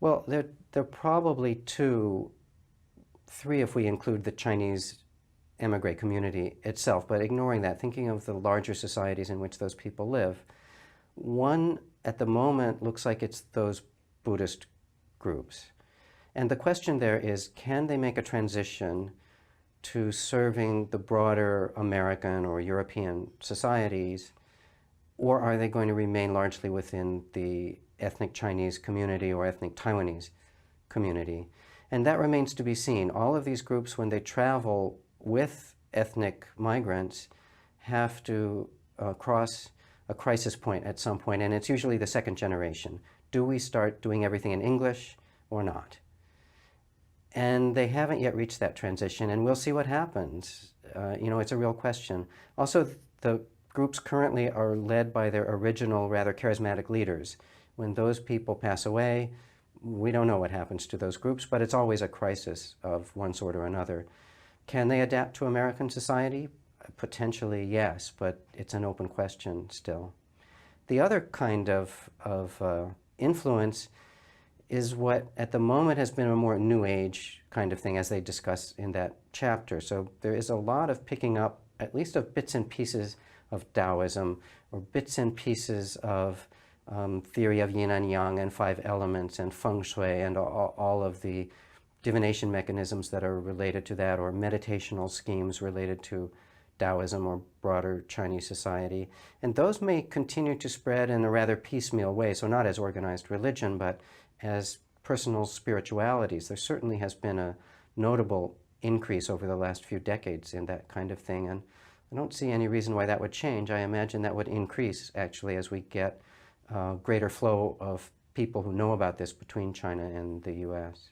Well, there are probably three if we include the Chinese emigre community itself, but ignoring that, thinking of the larger societies in which those people live. One, at the moment, looks like it's those Buddhist groups. And the question there is, can they make a transition to serving the broader American or European societies, or are they going to remain largely within the ethnic Chinese community or ethnic Taiwanese community? And that remains to be seen. All of these groups, when they travel with ethnic migrants, have to cross a crisis point at some point, and it's usually the second generation. Do we start doing everything in English or not? And they haven't yet reached that transition, and we'll see what happens. It's a real question. Also, the groups currently are led by their original, rather charismatic leaders. When those people pass away, we don't know what happens to those groups, but it's always a crisis of one sort or another. Can they adapt to American society? Potentially, yes, but it's an open question still. The other kind of influence is what at the moment has been a more New Age kind of thing, as they discuss in that chapter. So there is a lot of picking up, at least of bits and pieces of Taoism, or bits and pieces of theory of yin and yang and five elements and feng shui and all of the divination mechanisms that are related to that, or meditational schemes related to Taoism or broader Chinese society. And those may continue to spread in a rather piecemeal way, so not as organized religion, but as personal spiritualities. There certainly has been a notable increase over the last few decades in that kind of thing, and I don't see any reason why that would change. I imagine that would increase, actually, as we get greater flow of people who know about this between China and the US.